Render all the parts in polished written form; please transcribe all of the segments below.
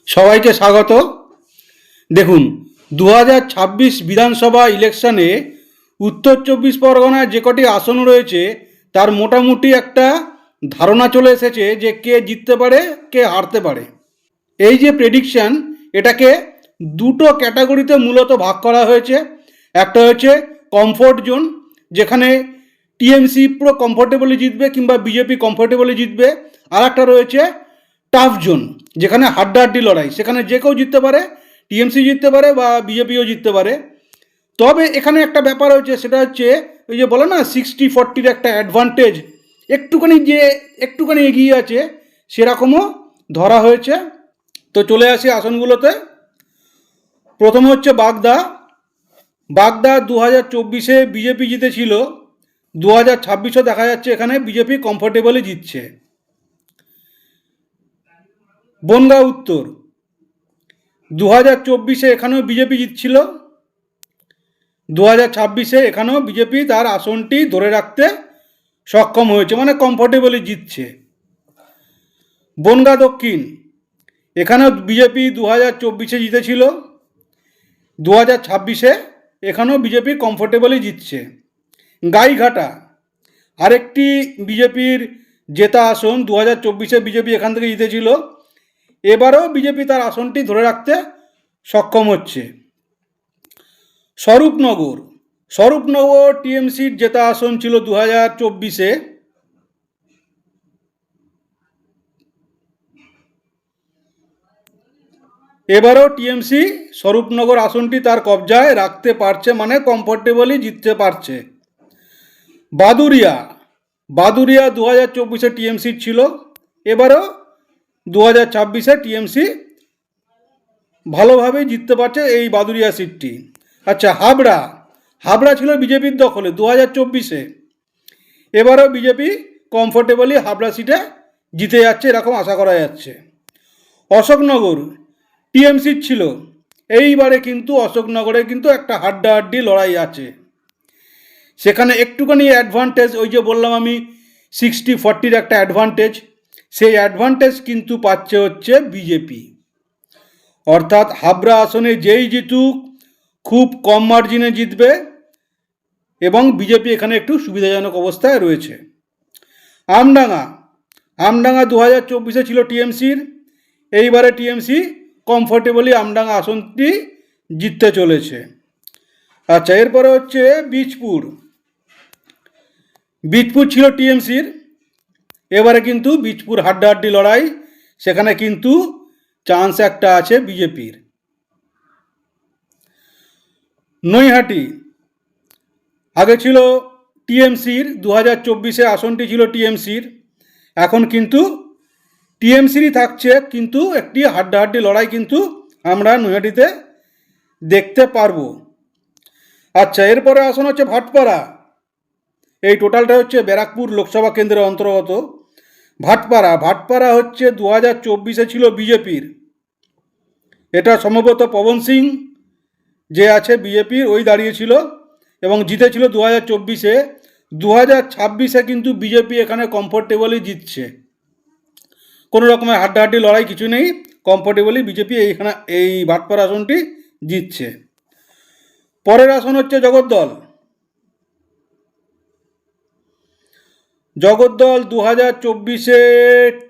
সবাইকে স্বাগত। দেখুন, 2026 বিধানসভা ইলেকশনে উত্তর চব্বিশ পরগনায় যে কটি আসন রয়েছে তার মোটামুটি একটা ধারণা চলে এসেছে যে কে জিততে পারে, কে হারতে পারে। এই যে প্রেডিকশন, এটাকে দুটো ক্যাটাগরিতে মূলত ভাগ করা হয়েছে। একটা হচ্ছে কমফোর্ট জোন, যেখানে টিএমসি পুরো কমফোর্টেবলি জিতবে কিংবা বিজেপি কমফোর্টেবলি জিতবে। আর একটা রয়েছে টাফ জোন, যেখানে হাড্ডাহাড্ডি লড়াই, সেখানে যে কেউ জিততে পারে, টিএমসি জিততে পারে বা বিজেপিও জিততে পারে। তবে এখানে একটা ব্যাপার হচ্ছে, সেটা হচ্ছে ওই যে বলে না 60-40 একটা অ্যাডভান্টেজ, একটুখানি এগিয়ে আছে, সেরকমও ধরা হয়েছে। তো চলে আসি আসনগুলোতে। প্রথম হচ্ছে বাগদা। 2024-এ বিজেপি জিতেছিল, 2026-ও দেখা যাচ্ছে এখানে বিজেপি কমফোর্টেবলি জিতছে। বনগাঁ উত্তর, 2024-এ এখানেও বিজেপি জিতছিল, 2026-এ এখানেও বিজেপি তার আসনটি ধরে রাখতে সক্ষম হয়েছে, মানে কমফোর্টেবলি জিতছে। বনগাঁ দক্ষিণ, এখানেও বিজেপি 2024-এ জিতেছিল, 2026-এ এখানেও বিজেপি কমফোর্টেবলি জিতছে। গাইঘাটা আরেকটি বিজেপির জেতা আসন, 2024-এ বিজেপি এখান থেকে জিতেছিল, এবারেও বিজেপি তার আসনটি ধরে রাখতে সক্ষম হচ্ছে। স্বরূপনগর টিএমসির জেতা আসন ছিল 2024-এ, এবারও টিএমসি স্বরূপনগর আসনটি তার কবজায় রাখতে পারছে, মানে কমফোর্টেবলি জিততে পারছে। বাদুরিয়া 2024-এ টিএমসির ছিল, এবারও 2026-এ টিএমসি ভালোভাবেই জিততে পারছে এই বাদুরিয়া সিটটি। আচ্ছা, হাবড়া ছিল বিজেপির দখলে 2024-এ, এবারও বিজেপি কমফোর্টেবলি হাবড়া সিটে জিতে যাচ্ছে, এরকম আশা করা যাচ্ছে। অশোকনগর টিএমসির ছিল, এইবারে কিন্তু অশোকনগরে কিন্তু একটা হাড্ডাহাড্ডি লড়াই আছে। সেখানে একটুখানি অ্যাডভান্টেজ, ওই যে বললাম আমি 60-40 একটা অ্যাডভান্টেজ, সেই অ্যাডভান্টেজ কিন্তু পাচ্ছে হচ্ছে বিজেপি। অর্থাৎ হাবড়া আসনে যেই জিতুক খুব কম মার্জিনে জিতবে এবং বিজেপি এখানে একটু সুবিধাজনক অবস্থায় রয়েছে। আমডাঙ্গা 2024-এ ছিল টিএমসির, এইবারে টিএমসি কমফোর্টেবলি আমডাঙ্গা আসনটি জিততে চলেছে। আচ্ছা, এরপরে হচ্ছে বীজপুর ছিল টিএমসির, এবারে কিন্তু বীজপুর হাড্ডাহাড্ডি লড়াই, সেখানে কিন্তু চান্স একটা আছে বিজেপির। নৈহাটি আগে ছিল টিএমসির, 2024-এ আসনটি ছিল টিএমসির, এখন কিন্তু টিএমসিরই থাকছে, কিন্তু একটি হাড্ডাহাড্ডি লড়াই কিন্তু আমরা নৈহাটিতে দেখতে পারবো। আচ্ছা, এরপরে আসন হচ্ছে ভাটপাড়া। এই টোটালটা হচ্ছে ব্যারাকপুর লোকসভা কেন্দ্রের অন্তর্গত। ভাটপাড়া হচ্ছে 2024-এ ছিল বিজেপির, এটা সম্ভবত পবন সিং যে আছে বিজেপির, ওই দাঁড়িয়েছিল এবং জিতেছিল 2024-এ। 2026-এ কিন্তু বিজেপি এখানে কমফোর্টেবলি জিতছে, কোনো রকমের হাড্ডাহাড্ডি লড়াই কিছু নেই, কমফোর্টেবলি বিজেপি এইখানে এই ভাটপাড়া আসনটি জিতছে। পরের আসন হচ্ছে জগদ্দল। 2024-এ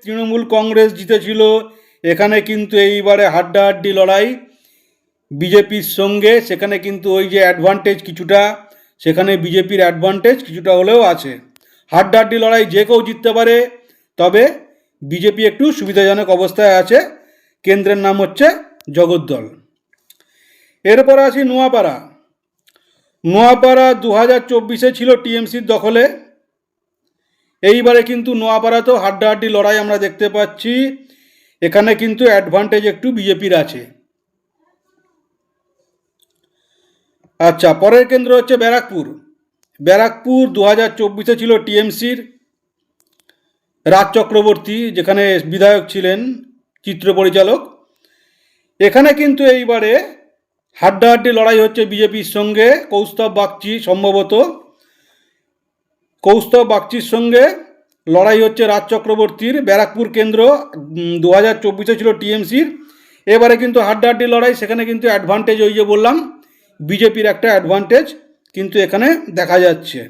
তৃণমূল কংগ্রেস জিতেছিল, এখানে কিন্তু এইবারে হাড্ডাহাড্ডি লড়াই বিজেপির সঙ্গে, সেখানে কিন্তু ওই যে অ্যাডভান্টেজ কিছুটা, সেখানে বিজেপির অ্যাডভান্টেজ কিছুটা হলেও আছে। হাড্ডাহাড্ডি লড়াই যে কেউ জিততে পারে, তবে বিজেপি একটু সুবিধাজনক অবস্থায় আছে। কেন্দ্রের নাম হচ্ছে জগদ্দল। এরপর আসি নোয়াপাড়া। 2024-এ ছিল টিএমসির দখলে, এইবারে কিন্তু নোয়াপাড়াতেও হাড্ডাহাড্ডি লড়াই আমরা দেখতে পাচ্ছি, এখানে কিন্তু অ্যাডভান্টেজ একটু বিজেপির আছে। আচ্ছা, পরের কেন্দ্র হচ্ছে ব্যারাকপুর 2024-এ ছিল টিএমসির, রাজ চক্রবর্তী যেখানে বিধায়ক ছিলেন, চিত্র পরিচালক, এখানে কিন্তু এইবারে হাড্ডাহাড্ডি লড়াই হচ্ছে বিজেপির সঙ্গে। কৌস্তব বাগচির সঙ্গে লড়াই হচ্ছে রাজ চক্রবর্তীর। ব্যারাকপুর কেন্দ্র 2024-এ ছিল টিএমসির, এবারে কিন্তু হাড্ডাহাড্ডি লড়াই, সেখানে কিন্তু অ্যাডভান্টেজ, ওই যে বললাম বিজেপির একটা অ্যাডভান্টেজ কিন্তু এখানে দেখা যাচ্ছে।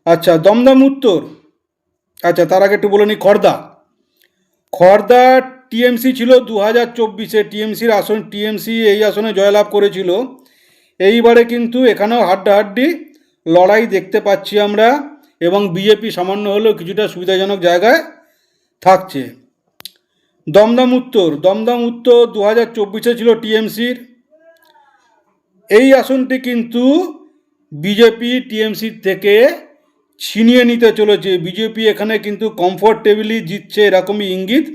আচ্ছা, দমদম উত্তর। আচ্ছা, তার আগে একটু বলে নিই খড়দা। খড়দা টিএমসি ছিল 2024-এ, টিএমসির আসন, টিএমসি এই আসনে জয়লাভ করেছিল। এইবারে কিন্তু এখানেও হাড্ডাহাড্ডি লড়াই দেখতে পাচ্ছি আমরা, এবং বিজেপি সামান্য হলেও কিছুটা সুবিধাজনক জায়গায় থাকছে। দমদম উত্তর, দমদম উত্তর 2024-এ ছিল টিএমসির। এই আসনটি কিন্তু বিজেপি টিএমসির থেকে ছিনিয়ে নিতে চলেছে। বিজেপি এখানে কিন্তু কমফোর্টেবলি জিতছে, এরকমই ইঙ্গিত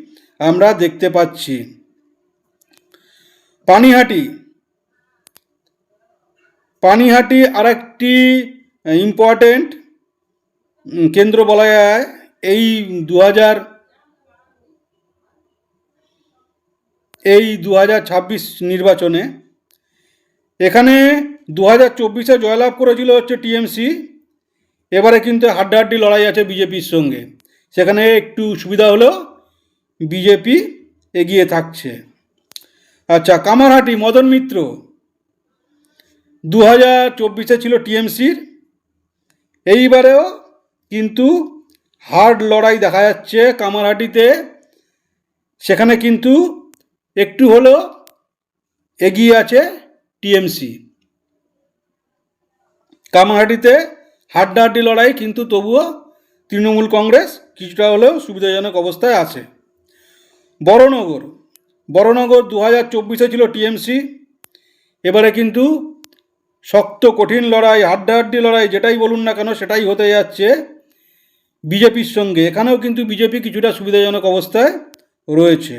আমরা দেখতে পাচ্ছি। পানিহাটি, পানিহাটি আরেকটি ইম্পর্টেন্ট কেন্দ্র বলা যায় এই 2026 নির্বাচনে। এখানে 2024-এ জয়লাভ করেছিল হচ্ছে টিএমসি, এবারে কিন্তু হাড্ডাহাড্ডি লড়াই আছে বিজেপির সঙ্গে, সেখানে একটু সুবিধা হলেও বিজেপি এগিয়ে থাকছে। আচ্ছা, কামারহাটি মদন মিত্র 2024-এ ছিল টিএমসির, এইবারেও কিন্তু হার্ড লড়াই দেখা যাচ্ছে কামারহাটিতে, সেখানে কিন্তু একটু হলেও এগিয়ে আছে টিএমসি। কামারহাটিতে হাড্ডাহাড্ডি লড়াই, কিন্তু তবুও তৃণমূল কংগ্রেস কিছুটা হলেও সুবিধাজনক অবস্থায় আছে। বড়নগর, বড়নগর 2024-এ ছিল টিএমসি, এবারে কিন্তু শক্ত কঠিন লড়াই, হাড্ডাহাড্ডি লড়াই যেটাই বলুন না কেন সেটাই হতে যাচ্ছে বিজেপির সঙ্গে। এখানেও কিন্তু বিজেপি কিছুটা সুবিধাজনক অবস্থায় রয়েছে।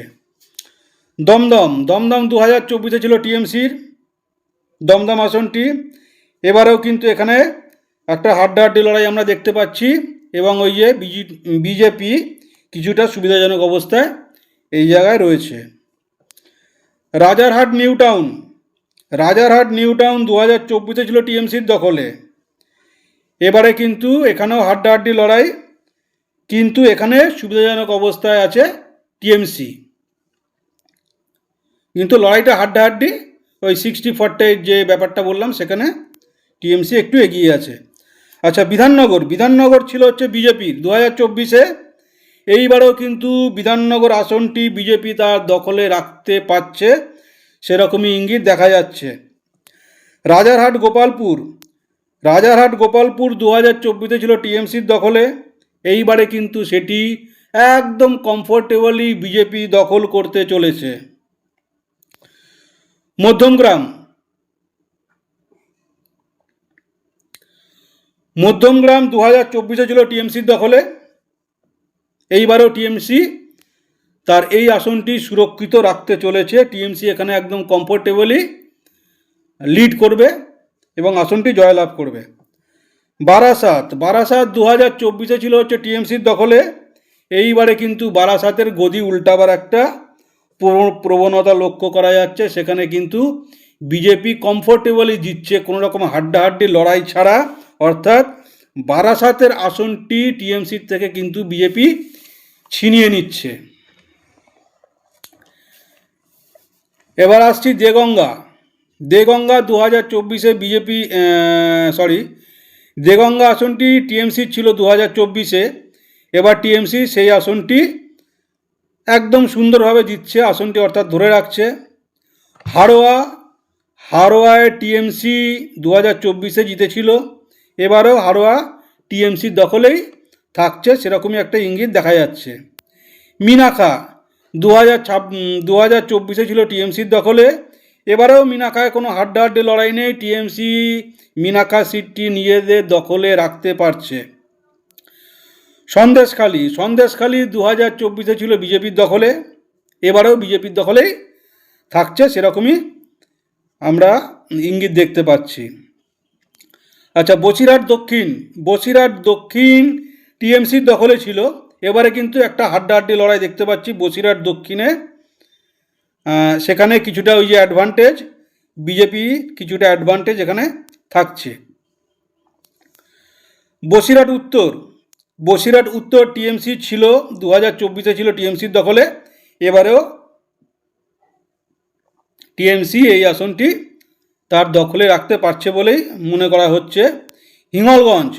দমদম, দমদম 2024-এ ছিল টিএমসির দমদম আসনটি, এবারেও কিন্তু এখানে একটা হাড্ডাহাড্ডি লড়াই আমরা দেখতে পাচ্ছি, এবং ওই যে বিজেপি কিছুটা সুবিধাজনক অবস্থায় এই জায়গায় রয়েছে। Rajarhat new town, Rajarhat new town 2024-এ ছিল টিএমসির দখলে, এবারে কিন্তু এখানেও হাড্ডাহাড্ডি লড়াই, কিন্তু এখানে সুবিধাজনক অবস্থায় আছে টিএমসি, কিন্তু লড়াইটা হাড্ডাহাড্ডি, ওই 60-40 যে ব্যাপারটা বললাম সেখানে টিএমসি একটু এগিয়ে আছে। আচ্ছা, বিধাননগর, বিধাননগর ছিল হচ্ছে বিজেপির 2024-এ, এইবারেও কিন্তু বিধাননগর আসনটি বিজেপি তার দখলে রাখতে পারছে, সেরকমই ইঙ্গিত দেখা যাচ্ছে। রাজারহাট গোপালপুর, রাজারহাট গোপালপুর 2024-এ ছিল টিএমসির দখলে, এইবারে কিন্তু সেটি একদম কমফোর্টেবলি বিজেপি দখল করতে চলেছে। মধ্যমগ্রাম, মধ্যমগ্রাম 2024-এ ছিল টিএমসির দখলে, এইবারেও টিএমসি তার এই আসনটি সুরক্ষিত রাখতে চলেছে। টিএমসি এখানে একদম কমফোর্টেবলি লিড করবে এবং আসনটি জয়লাভ করবে। বারাসাত, বারাসাত 2024-এ ছিল হচ্ছে টিএমসির দখলে, এইবারে কিন্তু বারাসাতের গদি উল্টাবার একটা প্রবণতা লক্ষ্য করা যাচ্ছে, সেখানে কিন্তু বিজেপি কমফোর্টেবলি জিতছে কোনো রকম হাড্ডাহাড্ডি লড়াই ছাড়া, অর্থাৎ বারাসাতের আসনটি টিএমসির থেকে কিন্তু বিজেপি ছিনিয়ে নিচ্ছে। এবার আসছি দেগঙ্গা, দেগঙ্গা 2024-এ বিজেপি দেগঙ্গা আসনটি টিএমসির ছিল 2024-এ, এবার টিএমসি সেই আসনটি একদম সুন্দরভাবে জিতছে আসনটি, অর্থাৎ ধরে রাখছে। হাড়োয়া, হাড়োয়ায় টিএমসি 2024-এ জিতেছিল, এবারেও হাড়োয়া টিএমসির দখলেই থাকছে, সেরকমই একটা ইঙ্গিত দেখা যাচ্ছে। মিনাখা 2024-এ ছিল টিএমসির দখলে, এবারেও মিনাখায় কোনো হাড্ডাহাড্ডি লড়াই নেই, টিএমসি মিনাখা সিটটি নিজেদের দখলে রাখতে পারছে। সন্দেশখালি, সন্দেশখালি 2024-এ ছিল বিজেপির দখলে, এবারেও বিজেপির দখলেই থাকছে, সেরকমই আমরা ইঙ্গিত দেখতে পাচ্ছি। আচ্ছা, বসিরহাট দক্ষিণ, বসিরহাট দক্ষিণ টিএমসির দখলে ছিল, এবারে কিন্তু একটা হাড্ডাহাড্ডি লড়াই দেখতে পাচ্ছি বসিরহাট দক্ষিণে, সেখানে কিছুটা ওই যে অ্যাডভান্টেজ, বিজেপি কিছুটা অ্যাডভান্টেজ এখানে থাকছে। বসিরহাট উত্তর, বসিরহাট উত্তর টিএমসি ছিল 2024-এ ছিল টিএমসির দখলে, এবারেও টিএমসি এই আসনটি তার দখলে রাখতে পারছে বলেই মনে করা হচ্ছে। হিঙ্গলগঞ্জ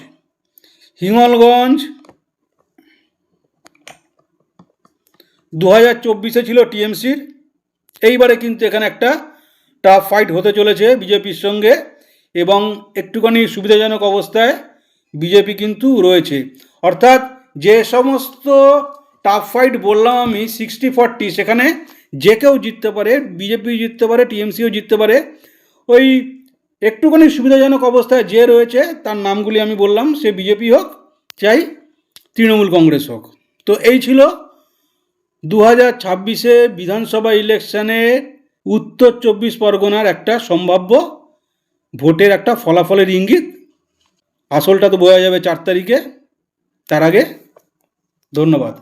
2024 ছিল টিএমসির। এইবারে কিন্তু এখানে একটা টাফ ফাইট হতে চলেছে বিজেপির সঙ্গে, এবং একটুখানি সুবিধাজনক অবস্থায় বিজেপি কিন্তু রয়েছে। অর্থাৎ যে সমস্ত টাফ ফাইট বললাম আমি 60-40, সেখানে যে কেউ জিততে পারে, বিজেপিও জিততে পারে, টিএমসিও জিততে পারে। ওই একটুখানি সুবিধাজনক অবস্থায় যে রয়েছে তার নামগুলি আমি বললাম, সে বিজেপি হোক চাই তৃণমূল কংগ্রেস হোক। তো এই ছিল 2026 বিধানসভা ইলেকশনে উত্তর 24 পরগনার একটা সম্ভাব্য ভোটের একটা ফলাফলের ইঙ্গিত। আসলটা তো বোঝা যাবে 4 তারিখে। তার আগে ধন্যবাদ।